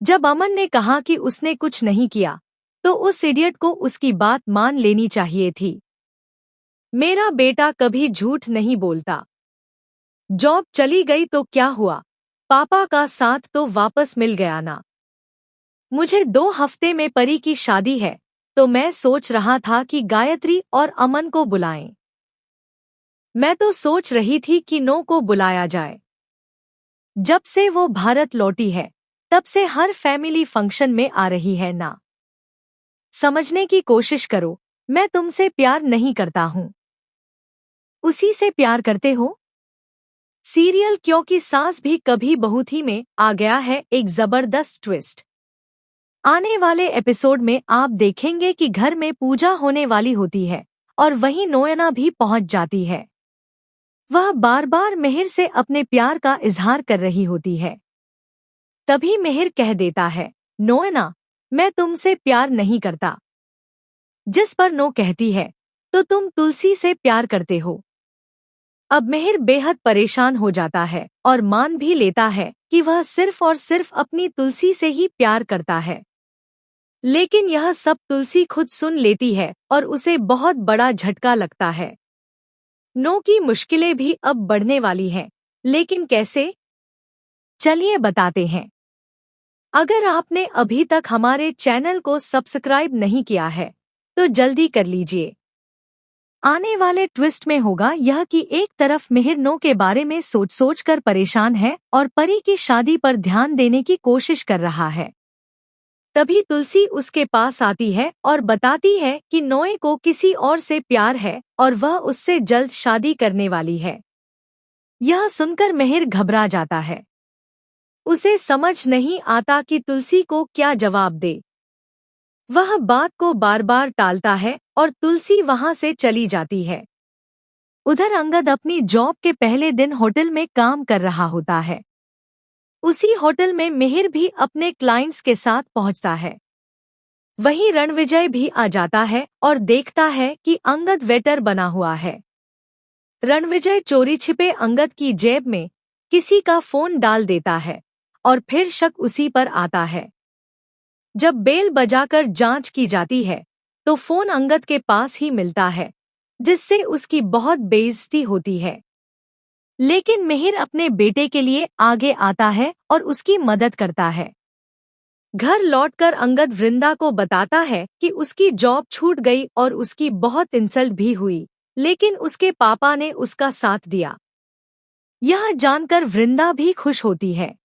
जब अमन ने कहा कि उसने कुछ नहीं किया, तो उस इडियट को उसकी बात मान लेनी चाहिए थी। मेरा बेटा कभी झूठ नहीं बोलता। जॉब चली गई तो क्या हुआ, पापा का साथ तो वापस मिल गया ना। मुझे 2 हफ्ते में परी की शादी है, तो मैं सोच रहा था कि गायत्री और अमन को बुलाएं। मैं तो सोच रही थी कि नो को बुलाया जाए। जब से वो भारत लौटी है, तब से हर फैमिली फंक्शन में आ रही है ना। समझने की कोशिश करो, मैं तुमसे प्यार नहीं करता हूँ। उसी से प्यार करते हो। सीरियल क्योंकि सास भी कभी बहू थी में आ गया है एक जबरदस्त ट्विस्ट। आने वाले एपिसोड में आप देखेंगे कि घर में पूजा होने वाली होती है और वहीं नोयना भी पहुंच जाती है। वह बार बार मिहिर से अपने प्यार का इजहार कर रही होती है। तभी मिहिर कह देता है, नोयना, मैं तुमसे प्यार नहीं करता। जिस पर नो कहती है, तो तुम तुलसी से प्यार करते हो। अब मिहिर बेहद परेशान हो जाता है और मान भी लेता है कि वह सिर्फ और सिर्फ अपनी तुलसी से ही प्यार करता है। लेकिन यह सब तुलसी खुद सुन लेती है और उसे बहुत बड़ा झटका लगता है। नो की मुश्किलें भी अब बढ़ने वाली हैं, लेकिन कैसे? चलिए बताते हैं। अगर आपने अभी तक हमारे चैनल को सब्सक्राइब नहीं किया है, तो जल्दी कर लीजिए। आने वाले ट्विस्ट में होगा यह कि एक तरफ मिहिर नो के बारे में सोच कर परेशान है और परी की शादी पर ध्यान देने की कोशिश कर रहा है। तभी तुलसी उसके पास आती है और बताती है कि नोए को किसी और से प्यार है और वह उससे जल्द शादी करने वाली है। यह सुनकर मिहिर घबरा जाता है। उसे समझ नहीं आता कि तुलसी को क्या जवाब दे। वह बात को बार बार टालता है और तुलसी वहां से चली जाती है। उधर अंगद अपनी जॉब के पहले दिन होटल में काम कर रहा होता है। उसी होटल में मिहिर भी अपने क्लाइंट्स के साथ पहुंचता है। वहीं रणविजय भी आ जाता है और देखता है कि अंगद वेटर बना हुआ है। रणविजय चोरी छिपे अंगद की जेब में किसी का फोन डाल देता है और फिर शक उसी पर आता है। जब बेल बजाकर जांच की जाती है, तो फोन अंगद के पास ही मिलता है, जिससे उसकी बहुत बेइज्जती होती है। लेकिन मिहिर अपने बेटे के लिए आगे आता है और उसकी मदद करता है। घर लौटकर अंगद वृंदा को बताता है कि उसकी जॉब छूट गई और उसकी बहुत इंसल्ट भी हुई, लेकिन उसके पापा ने उसका साथ दिया। यह जानकर वृंदा भी खुश होती है।